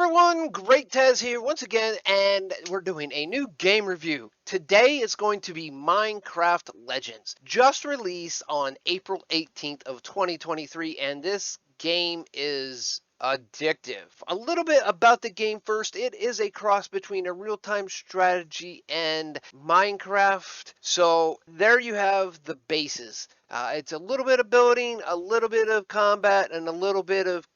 everyone, Great Tez here once again, and we're doing a new game review. Today is going to be Minecraft Legends, just released on April 18th of 2023, and this game is addictive. A little bit about the game first. It is a cross between a real-time strategy and Minecraft. So there you have the bases. It's a little bit of building, a little bit of combat, and a little bit of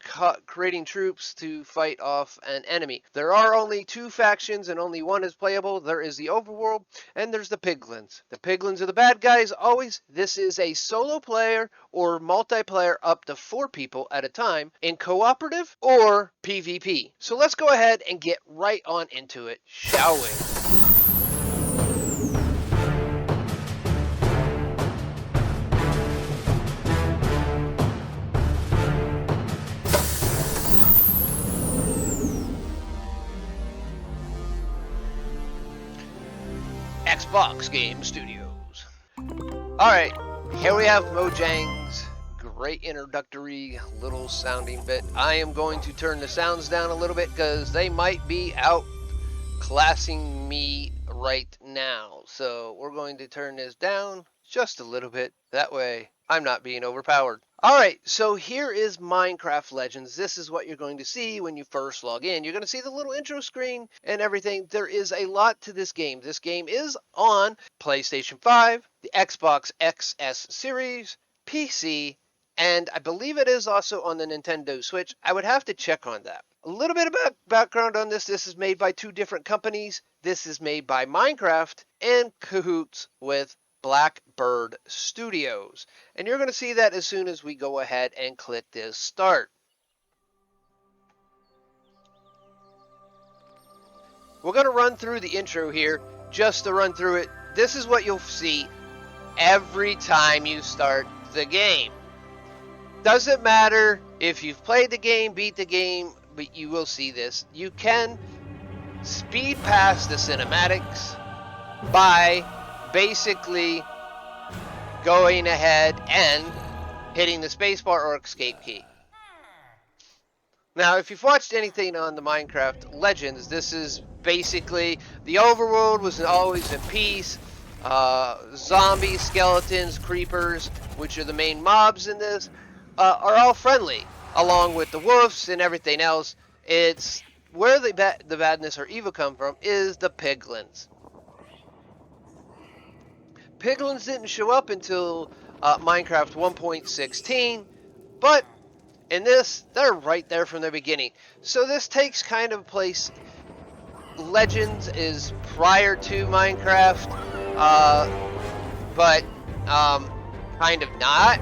creating troops to fight off an enemy. There are only two factions and only one is playable. There is the overworld and there's the piglins. The piglins are the bad guys always. This is a solo player or multiplayer up to 4 people at a time in cooperative or PvP. So let's go ahead and get right on into it, shall we? Xbox Game Studios. Alright, here we have Mojang's great introductory little sounding bit. I am going to turn the sounds down a little bit because they might be outclassing me right now. So we're going to turn this down just a little bit. That way I'm not being overpowered. Alright, so here is Minecraft Legends. This is what you're going to see when you first log in. You're going to see the little intro screen and everything. There is a lot to this game. This game is on PlayStation 5, the Xbox XS series, PC, and I believe it is also on the Nintendo Switch. I would have to check on that. A little bit about background on this. This is made by 2 different companies. This is made by Minecraft in cahoots with Blackbird Studios. And you're going to see that as soon as we go ahead and click this start. We're going to run through the intro here just to run through it. This is what you'll see every time you start the game. Doesn't matter if you've played the game, beat the game, but you will see this. You can speed past the cinematics by basically going ahead and hitting the spacebar or escape key. Now, if you've watched anything on the Minecraft Legends, this is basically the overworld was always in peace. Zombies, skeletons, creepers, which are the main mobs in this, are all friendly, along with the wolves and everything else. It's where the badness or evil come from is the piglins. Piglins didn't show up until Minecraft 1.16, but in this, they're right there from the beginning. So this takes kind of place. Legends is prior to Minecraft, but kind of not.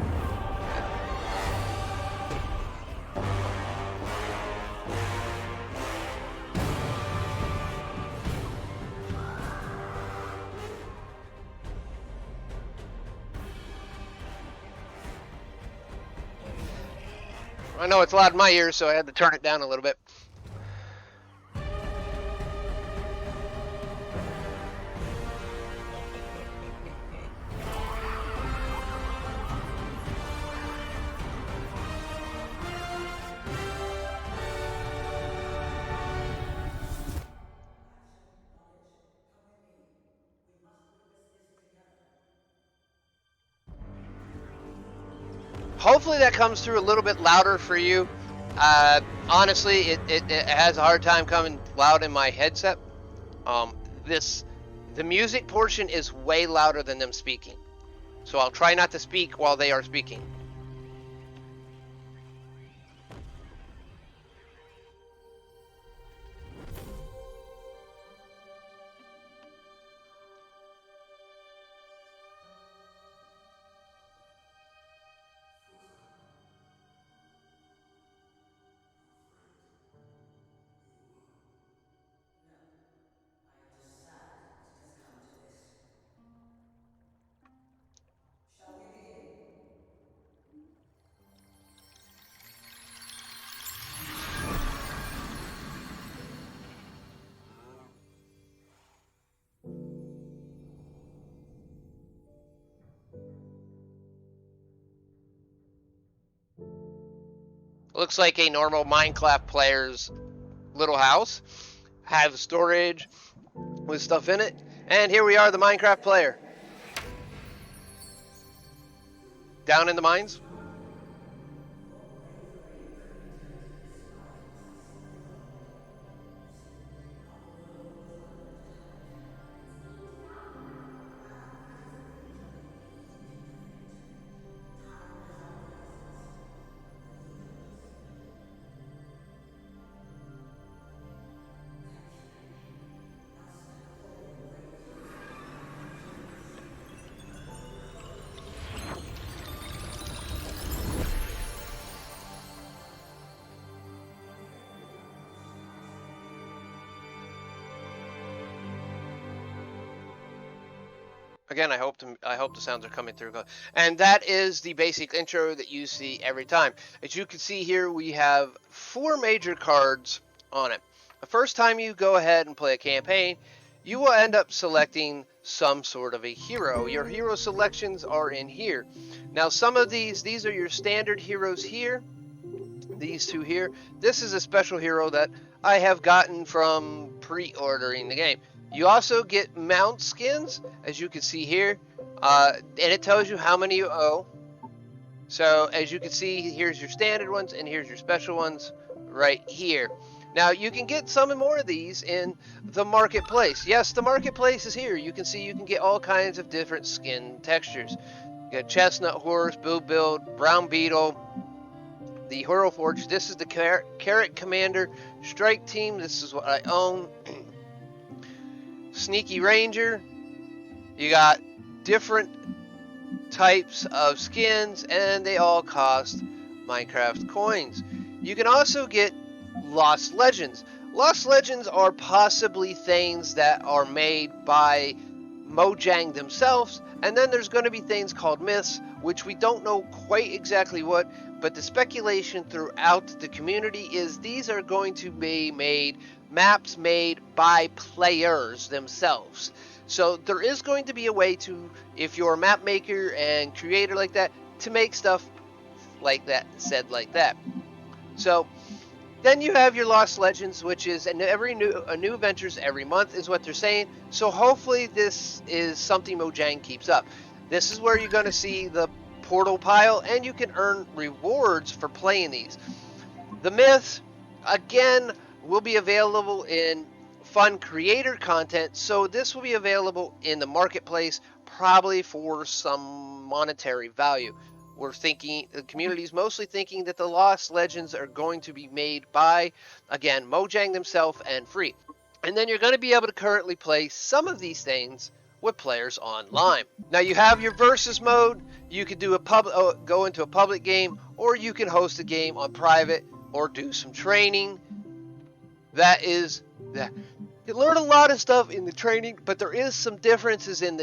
I know it's loud in my ears, so I had to turn it down a little bit. Hopefully that comes through a little bit louder for you. Honestly, it has a hard time coming loud in my headset. The music portion is way louder than them speaking. So I'll try not to speak while they are speaking. Looks like a normal Minecraft player's little house, have storage with stuff in it, and here we are, the Minecraft player. Down in the mines. Again, I hope the sounds are coming through. And that is the basic intro that you see every time. As you can see here, we have 4 major cards on it. The first time you go ahead and play a campaign, you will end up selecting some sort of a hero. Your hero selections are in here. Now, some of these are your standard heroes here. These 2 here. This is a special hero that I have gotten from pre-ordering the game. You also get mount skins, as you can see here, and it tells you how many you owe. So as you can see, here's your standard ones and here's your special ones right here. Now you can get some more of these in the marketplace. Yes, the marketplace is here. You can see you can get all kinds of different skin textures. You got chestnut horse, blue build, brown beetle, the Hurl Forge. This is the Carrot Commander Strike Team. This is what I own. Sneaky Ranger. You got different types of skins, and they all cost Minecraft coins. You can also get Lost Legends. Lost Legends are possibly things that are made by Mojang themselves, and then there's going to be things called myths, which we don't know quite exactly what, but the speculation throughout the community is these are going to be maps made by players themselves. So there is going to be a way to, if you're a map maker and creator like that, to make stuff like that, said like that. So then you have your Lost Legends, which is a new adventures every month is what they're saying. So hopefully this is something Mojang keeps up. This is where you're going to see the portal pile, and you can earn rewards for playing these. The myths, again, will be available in fun creator content, so this will be available in the marketplace, probably for some monetary value. We're thinking, the community is mostly thinking that the Lost Legends are going to be made by, again, Mojang themselves and free. And then you're going to be able to currently play some of these things with players online. Now you have your versus mode. You could do go into a public game, or you can host a game on private, or do some training. That is that. You learn a lot of stuff in the training, but there is some differences in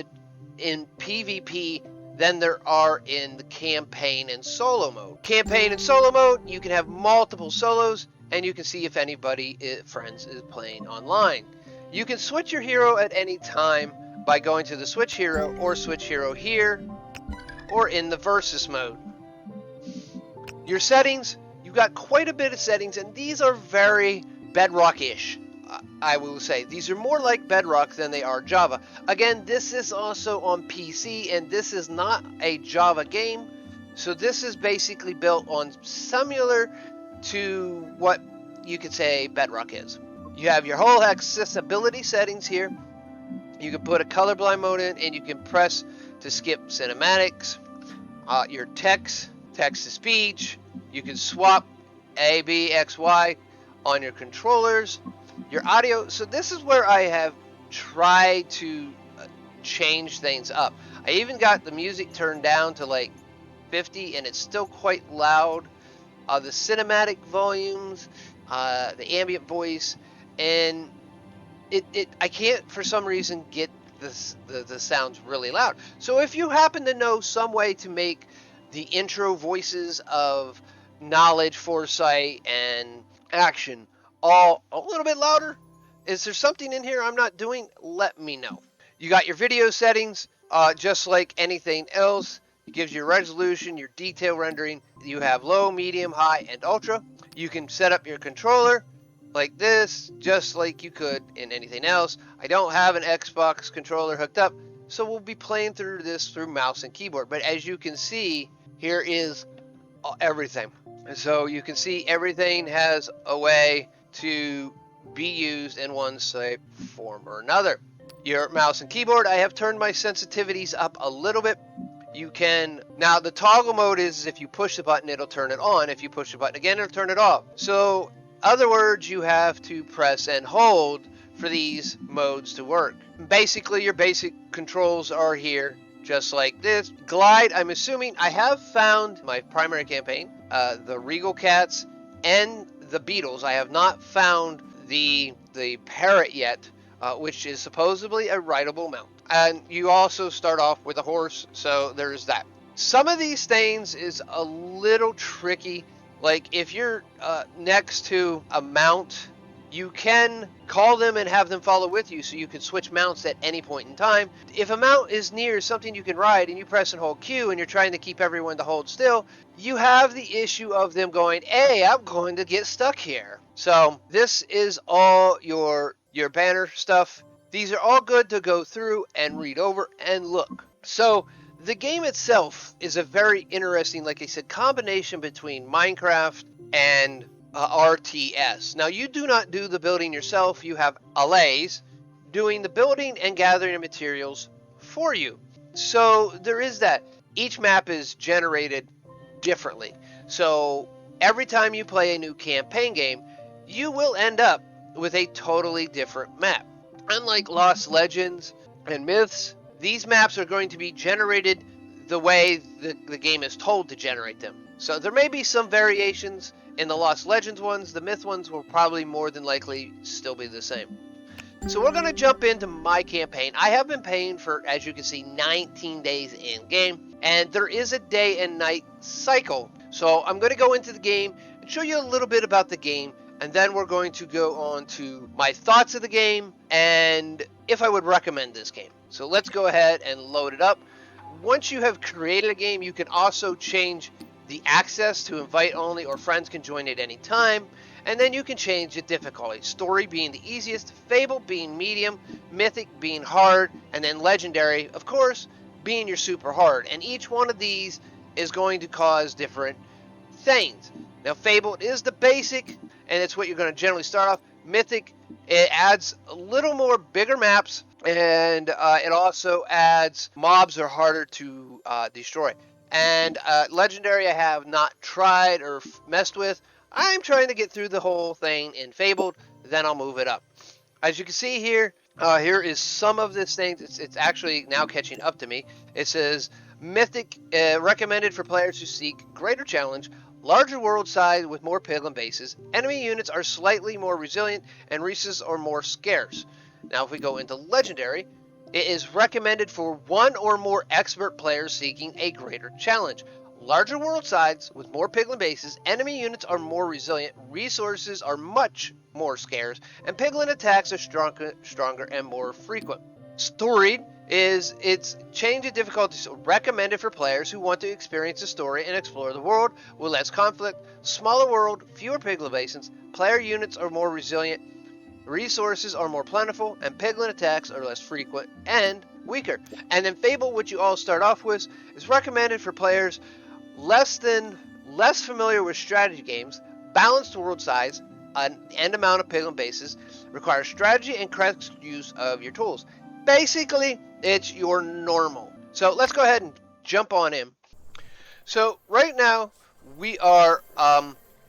PvP than there are in the campaign and solo mode. Campaign and solo mode, you can have multiple solos, and you can see if anybody, friends, is playing online. You can switch your hero at any time by going to the switch hero or switch hero here, or in the versus mode. Your settings, you've got quite a bit of settings, and these are very Bedrock-ish. I will say these are more like Bedrock than they are Java. Again, this is also on PC, and this is not a Java game, so this is basically built on similar to what you could say Bedrock is. You have your whole accessibility settings here. You can put a colorblind mode in, and you can press to skip cinematics. Your text to speech. You can swap A, B, X, Y on your controllers. Your audio, so this is where I have tried to change things up. I even got the music turned down to like 50, and it's still quite loud. The cinematic volumes, the ambient voice, and I can't for some reason get the sounds really loud. So if you happen to know some way to make the intro voices of knowledge, foresight, and action all a little bit louder, is there something in here I'm not doing? Let me know. You got your video settings, just like anything else. It gives you your resolution, your detail rendering. You have low, medium, high, and ultra. You can set up your controller, like this, just like you could in anything else. I don't have an Xbox controller hooked up, so we'll be playing through this through mouse and keyboard. But as you can see, here is everything. So you can see everything has a way to be used in one shape, form, or another. Your mouse and keyboard, I have turned my sensitivities up a little bit. You can, now the toggle mode is if you push the button, it'll turn it on. If you push the button again, it'll turn it off. So, other words, you have to press and hold for these modes to work. Basically, your basic controls are here, just like this. Glide, I'm assuming, I have found my primary campaign, the Regal Cats and the Beetles. I have not found the parrot yet, which is supposedly a rideable mount. And you also start off with a horse, so there's that. Some of these things is a little tricky. Like if you're next to a mount, you can call them and have them follow with you, so you can switch mounts at any point in time. If a mount is near something you can ride and you press and hold Q and you're trying to keep everyone to hold still, you have the issue of them going, hey, I'm going to get stuck here. So this is all your banner stuff. These are all good to go through and read over and look. So the game itself is a very interesting, like I said, combination between Minecraft and RTS. Now, you do not do the building yourself. You have allays doing the building and gathering materials for you. So there is that. Each map is generated differently. So every time you play a new campaign game, you will end up with a totally different map. Unlike Lost Legends and Myths, these maps are going to be generated the way the game is told to generate them. So there may be some variations in the Lost Legends ones. The Myth ones will probably more than likely still be the same. So we're going to jump into my campaign. I have been playing for, as you can see, 19 days in game, and there is a day and night cycle. So I'm going to go into the game and show you a little bit about the game, and then we're going to go on to my thoughts of the game and if I would recommend this game. So let's go ahead and load it up. Once you have created a game, you can also change the access to invite only, or friends can join at any time. And then you can change the difficulty. Story being the easiest, Fable being medium, Mythic being hard, and then Legendary, of course, being your super hard. And each one of these is going to cause different things. Now, Fable is the basic, and it's what you're going to generally start off. Mythic, it adds a little more bigger maps, and it also adds mobs are harder to destroy. And Legendary I have not tried or messed with. I'm trying to get through the whole thing in Fabled, then I'll move it up. As you can see here, here is some of this thing. It's actually now catching up to me. It says, Mythic, recommended for players who seek greater challenge, larger world size with more piglin bases, enemy units are slightly more resilient, and resources are more scarce. Now if we go into Legendary, it is recommended for one or more expert players seeking a greater challenge. Larger world size with more piglin bases, enemy units are more resilient, resources are much more scarce, and piglin attacks are stronger and more frequent. Storied is its change of difficulty, so recommended for players who want to experience the story and explore the world with less conflict, smaller world, fewer piglin bases, player units are more resilient, resources are more plentiful, and piglin attacks are less frequent and weaker. And then Fable, which you all start off with, is recommended for players less familiar with strategy games, balanced world size, and amount of piglin bases, requires strategy and correct use of your tools. Basically, it's your normal. So let's go ahead and jump on in. So right now, we are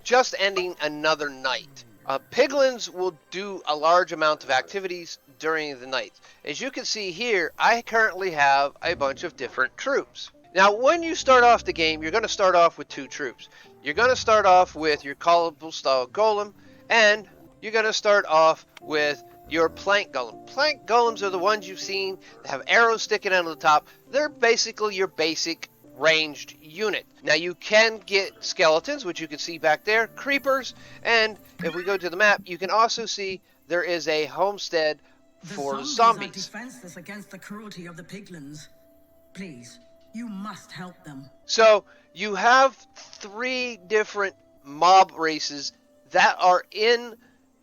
just ending another night. Piglins will do a large amount of activities during the night. As you can see here, I currently have a bunch of different troops. Now, when you start off the game, you're going to start off with two troops. You're going to start off with your callable style golem, and you're going to start off with your plank golem. Plank golems are the ones you've seen that have arrows sticking out of the top. They're basically your basic ranged unit. Now you can get skeletons, which you can see back there, creepers, and if we go to the map, you can also see there is a homestead for zombies. Are defenseless against the cruelty of the piglins. Please, you must help them. So you have three different mob races that are in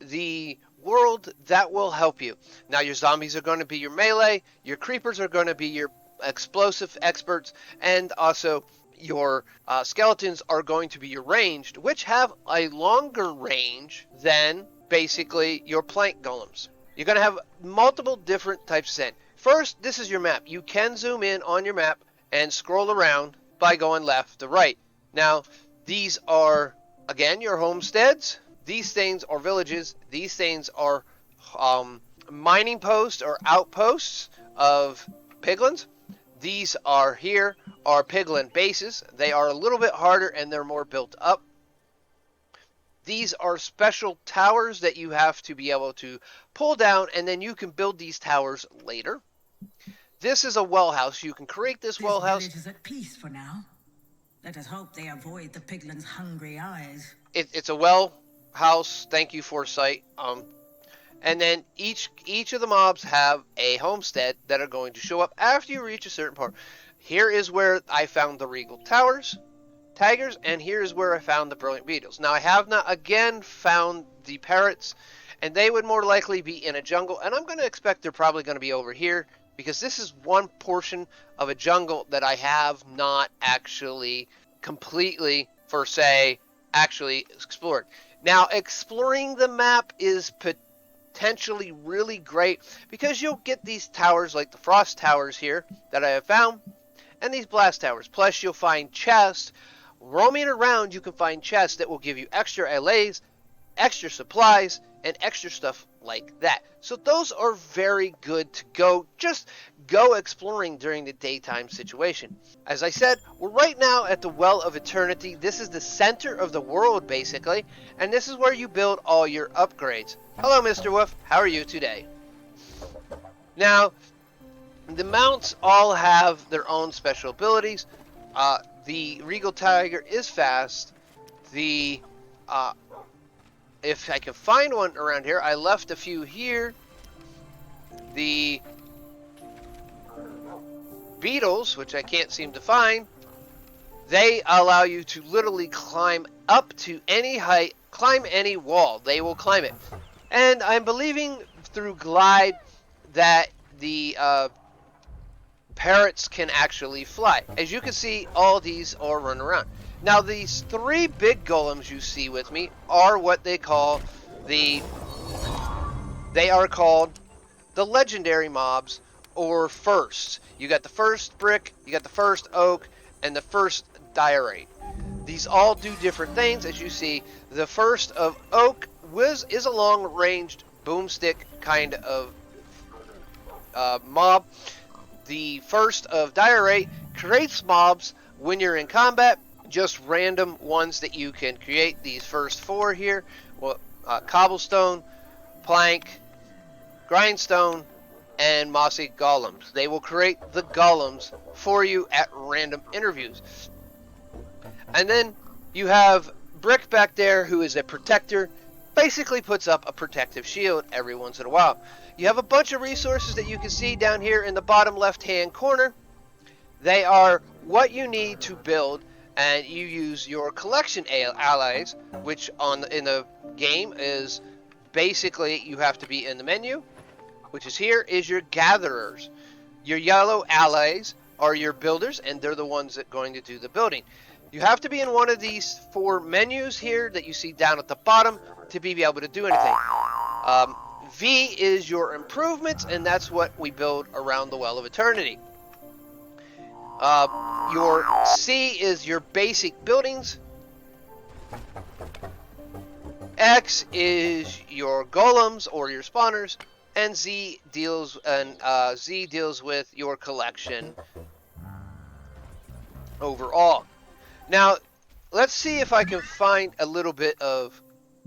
the world that will help you. Now your zombies are going to be your melee, your creepers are going to be your explosive experts, and also your skeletons are going to be your ranged, which have a longer range than basically your plank golems. You're going to have multiple different types of sand. First, this is your map. You can zoom in on your map and scroll around by going left to right. Now, these are, again, your homesteads. These things are villages. These things are mining posts or outposts of piglins. These are piglin bases. They are a little bit harder and they're more built up. These are special towers that you have to be able to pull down, and then you can build these towers later. This is a well house. You can create this well house. Village is at peace for now. Let us hope they avoid the piglins' hungry eyes. It's a well house. Thank you, Foresight. And then each of the mobs have a homestead that are going to show up after you reach a certain part. Here is where I found the Regal Towers, Tigers, and here is where I found the Brilliant Beetles. Now I have not again found the parrots, and they would more likely be in a jungle, and I'm going to expect they're probably going to be over here, because this is one portion of a jungle that I have not actually completely, actually explored. Now, exploring the map is potentially really great because you'll get these towers like the Frost Towers here that I have found, and these Blast Towers. Plus, you'll find chests. Roaming around, you can find chests that will give you extra LAs, extra supplies, and extra stuff like that. So those are very good to go. Just go exploring during the daytime situation. As I said, we're right now at the Well of Eternity. This is the center of the world, basically, and this is where you build all your upgrades. Hello, Mr. Wolf. How are you today? Now, the mounts all have their own special abilities. The Regal Tiger is fast. If I can find one around here, I left a few here. The Beetles, which I can't seem to find, they allow you to literally climb up to any height, climb any wall. They will climb it. And I'm believing through Glide that the parrots can actually fly. As you can see, all these are run around. Now, these three big golems you see with me are what they call the legendary mobs, or firsts. You got the first brick, you got the first oak, and the first diorite. These all do different things. As you see, the first of oak is a long-ranged boomstick kind of mob. The first of diorite creates mobs when you're in combat, just random ones that you can create. These first four here, cobblestone, plank, grindstone, and mossy golems. They will create the golems for you at random interviews. And then you have Brick back there, who is a protector, basically puts up a protective shield every once in a while. You have a bunch of resources that you can see down here in the bottom left hand corner. They are what you need to build, and you use your collection allies, which in the game is basically you have to be in the menu, which is here, is your gatherers. Your yellow allies are your builders, and they're the ones that are going to do the building. You have to be in one of these four menus here that you see down at the bottom to be able to do anything. V is your improvements, and that's what we build around the Well of Eternity. Your C is your basic buildings. X is your golems or your spawners, and Z deals with your collection overall. Now, let's see if I can find a little bit of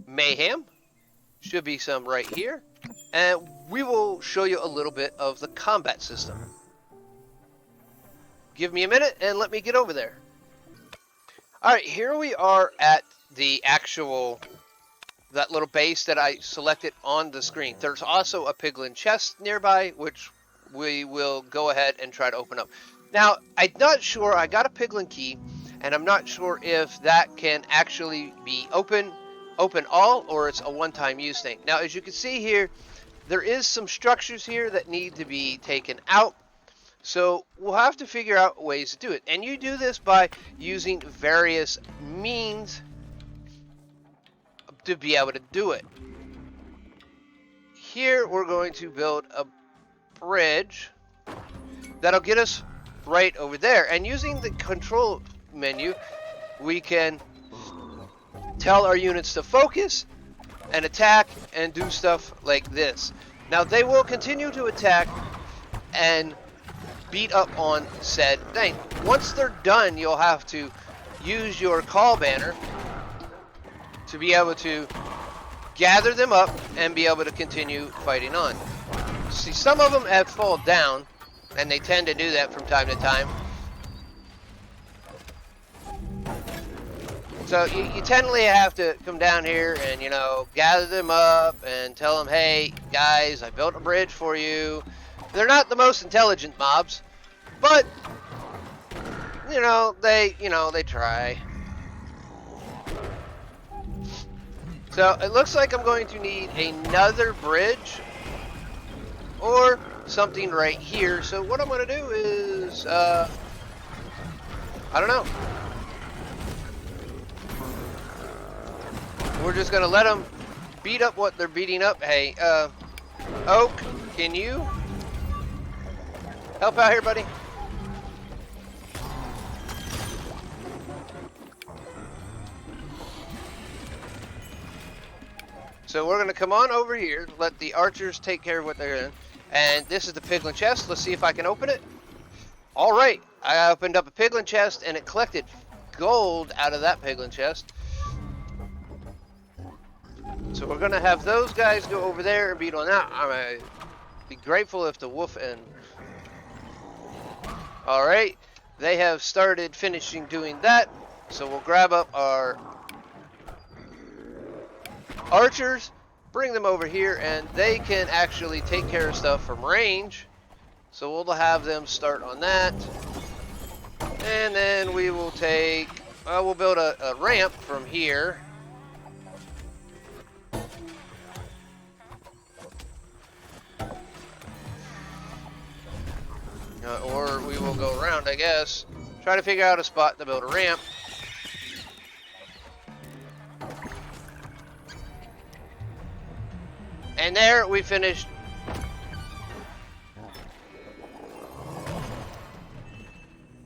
mayhem. Should be some right here. And we will show you a little bit of the combat system. Give me a minute and let me get over there. Alright, here we are at the that little base that I selected on the screen. There's also a piglin chest nearby, which we will go ahead and try to open up. Now, I'm not sure, I got a piglin key, and I'm not sure if that can actually be opened open all, or it's a one-time use thing. Now, as you can see here, there is some structures here that need to be taken out. So we'll have to figure out ways to do it. And you do this by using various means to be able to do it. Here we're going to build a bridge that'll get us right over there. And using the control menu, we can tell our units to focus and attack and do stuff like this. Now they will continue to attack and beat up on said thing. Once they're done, you'll have to use your call banner to be able to gather them up and be able to continue fighting on. See, some of them have fallen down, and they tend to do that from time to time. So you tendently have to come down here and, you know, gather them up and tell them, hey, guys, I built a bridge for you. They're not the most intelligent mobs, but, you know, they try. So it looks like I'm going to need another bridge or something right here. So what I'm going to do is, I don't know. We're just going to let them beat up what they're beating up. Hey, Oak, can you help out here, buddy? So we're going to come on over here, let the archers take care of what they're doing. And this is the piglin chest. Let's see if I can open it. All right, I opened up a piglin chest and it collected gold out of that piglin chest. So we're going to have those guys go over there and beat on that. I'm going to be grateful if the wolf and... All right, they have started finishing doing that. So we'll grab up our archers, bring them over here, and they can actually take care of stuff from range. So we'll have them start on that. And then we will take... we'll build a ramp from here. Or we will go around, I guess. Try to figure out a spot to build a ramp. And there we finished.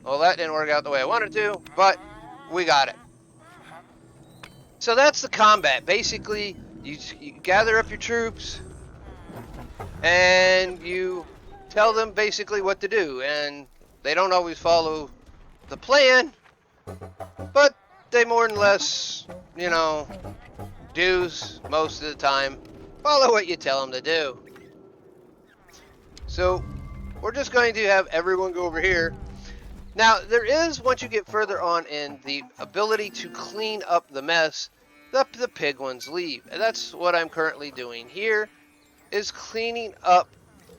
Well, that didn't work out the way I wanted to, but we got it. So that's the combat. Basically, you gather up your troops and you tell them basically what to do, and they don't always follow the plan, but they more or less, you know, do most of the time follow what you tell them to do. So we're just going to have everyone go over here. Now there is, once you get further on in, the ability to clean up the mess that the piglins leave, and that's what I'm currently doing here, is cleaning up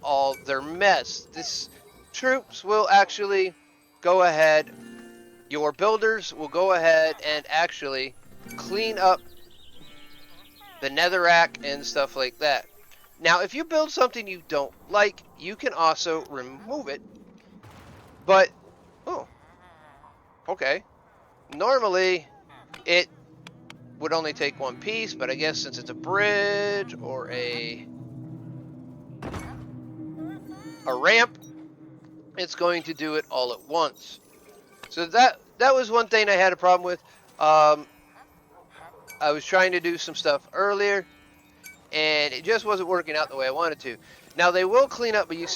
all their mess. This troops will actually go ahead, your builders will go ahead and actually clean up the netherrack and stuff like that. Now if you build something you don't like, you can also remove it. But oh, okay, normally it would only take one piece, but I guess since it's a bridge or a ramp, it's going to do it all at once. So that was one thing I had a problem with. I was trying to do some stuff earlier and it just wasn't working out the way I wanted to. Now they will clean up, but you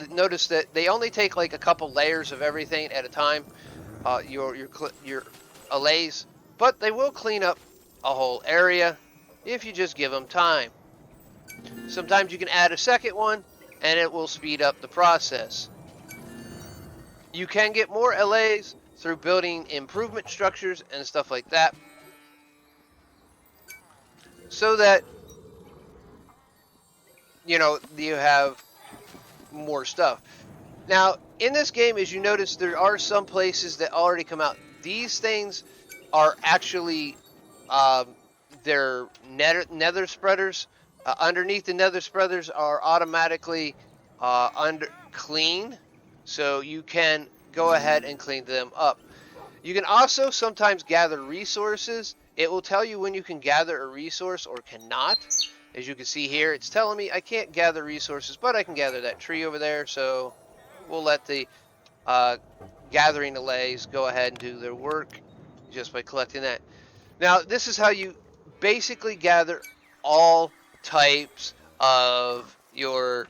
notice that they only take like a couple layers of everything at a time, your allays, but they will clean up a whole area if you just give them time. Sometimes you can add a second one and it will speed up the process. You can get more allays through building improvement structures and stuff like that, so that, you know, you have more stuff. Now in this game, as you notice, there are some places that already come out. These things are actually their nether spreaders. Underneath the nether spreaders are automatically clean, so you can go ahead and clean them up. You can also sometimes gather resources. It will tell you when you can gather a resource or cannot. As you can see here, it's telling me I can't gather resources, but I can gather that tree over there, so we'll let the gathering delays go ahead and do their work just by collecting that. Now, this is how you basically gather all types of your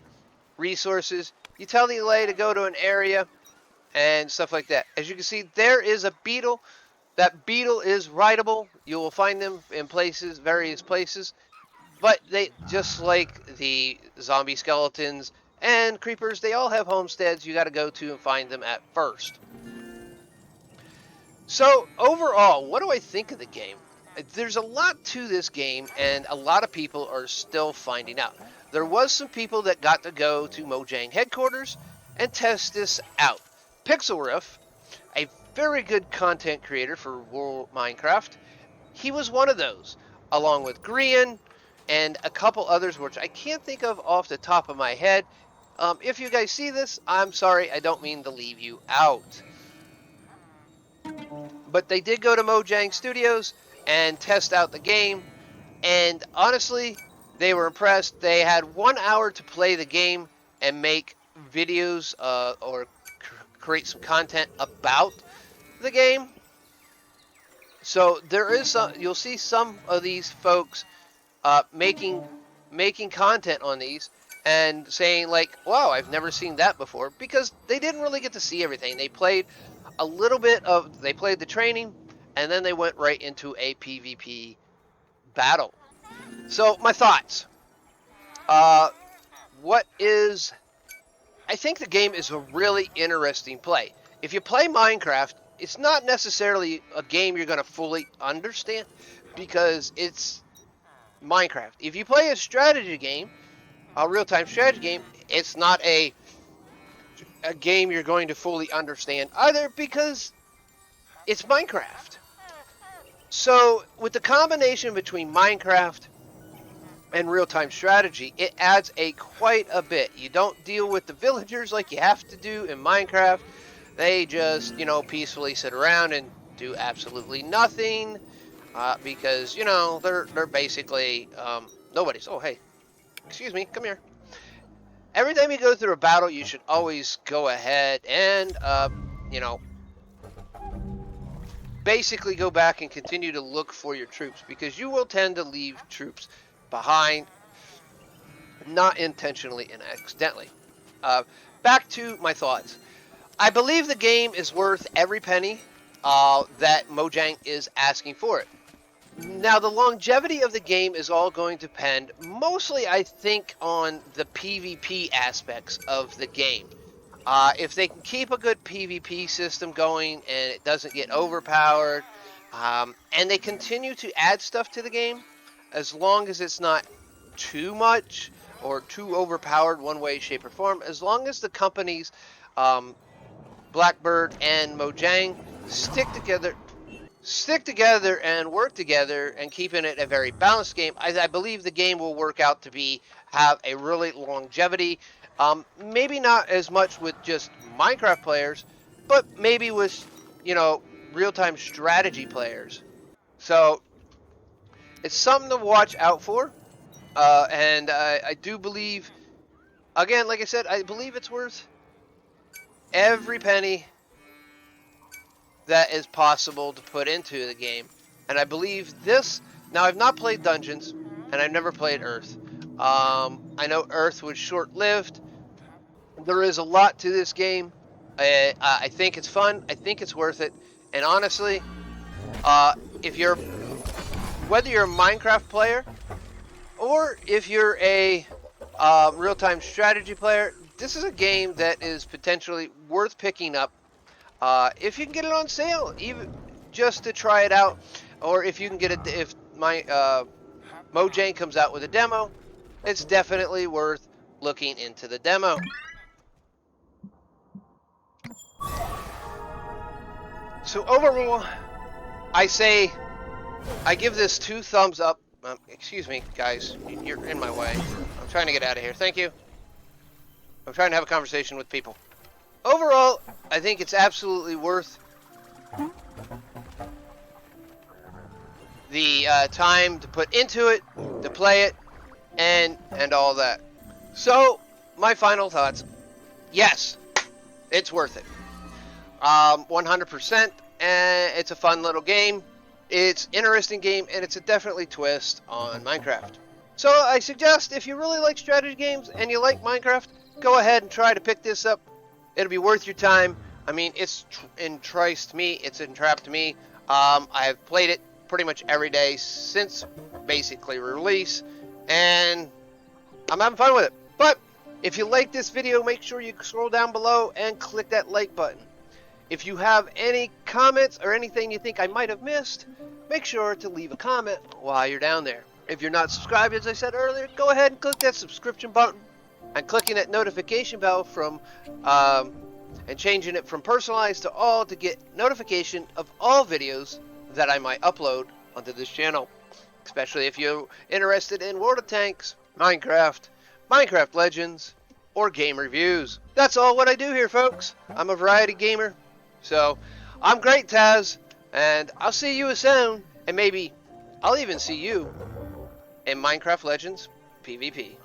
resources. You tell the delay to go to an area and stuff like that. As you can see, there is a beetle. That beetle is rideable. You will find them in places, various places. But they, just like the zombie skeletons and creepers, they all have homesteads you got to go to and find them at first. So overall, what do I think of the game? There's a lot to this game, and a lot of people are still finding out. There was some people that got to go to Mojang headquarters and test this out. Pixelriff, a very good content creator for World Minecraft, he was one of those, along with Grian and a couple others, which I can't think of off the top of my head. If you guys see this, I'm sorry, I don't mean to leave you out. But they did go to Mojang Studios and test out the game, and honestly, they were impressed. They had 1 hour to play the game and make videos or create some content about the game. So there is some, you'll see some of these folks making content on these and saying like, wow, I've never seen that before, because they didn't really get to see everything. They played a little bit of, they played the training, and then they went right into a PvP battle. So my thoughts. What is, I think the game is a really interesting play. If you play Minecraft, it's not necessarily a game you're going to fully understand because it's Minecraft. If you play a strategy game, a real-time strategy game, it's not a game you're going to fully understand either because it's Minecraft. So with the combination between Minecraft and real-time strategy, it adds quite a bit. You don't deal with the villagers like you have to do in Minecraft. They just, peacefully sit around and do absolutely nothing because, they're basically nobody's. Oh, hey, excuse me, come here. Every time you go through a battle, you should always go ahead and, basically go back and continue to look for your troops, because you will tend to leave troops behind, not intentionally and accidentally. Back to my thoughts. I believe the game is worth every penny that Mojang is asking for it. Now, the longevity of the game is all going to depend, mostly, I think, on the PvP aspects of the game. If they can keep a good PvP system going and it doesn't get overpowered, and they continue to add stuff to the game, as long as it's not too much or too overpowered one way, shape, or form, as long as the companies, Blackbird and Mojang, stick together and work together and keeping it a very balanced game, I believe the game will work out to have a really longevity. Maybe not as much with just Minecraft players, but maybe with, real-time strategy players. So it's something to watch out for. And I do believe, again, like I said, I believe it's worth every penny that is possible to put into the game. And I believe this, now I've not played Dungeons, and I've never played Earth. I know Earth was short-lived. There is a lot to this game. I think it's fun. I think it's worth it. And honestly, whether you're a Minecraft player or if you're a real-time strategy player, this is a game that is potentially worth picking up. If you can get it on sale, even just to try it out, or if you can get it, if Mojang comes out with a demo, it's definitely worth looking into the demo. So overall, I say I give this 2 thumbs up. Excuse me, guys. You're in my way. I'm trying to get out of here. Thank you. I'm trying to have a conversation with people. Overall, I think it's absolutely worth the time to put into it, to play it, and all that. So, my final thoughts. Yes, it's worth it. 100%, and it's a fun little game. It's an interesting game, and it's a definitely twist on Minecraft. So I suggest if you really like strategy games and you like Minecraft, go ahead and try to pick this up. It'll be worth your time. I mean, it's entrapped me. I have played it pretty much every day since basically release, and I'm having fun with it. But if you like this video, make sure you scroll down below and click that like button. If you have any comments or anything you think I might have missed, make sure to leave a comment while you're down there. If you're not subscribed, as I said earlier, go ahead and click that subscription button and clicking that notification bell from and changing it from personalized to all to get notification of all videos that I might upload onto this channel. Especially if you're interested in World of Tanks, Minecraft, Minecraft Legends, or game reviews. That's all what I do here, folks. I'm a variety gamer. So, I'm Great Taz, and I'll see you soon, and maybe I'll even see you in Minecraft Legends PvP.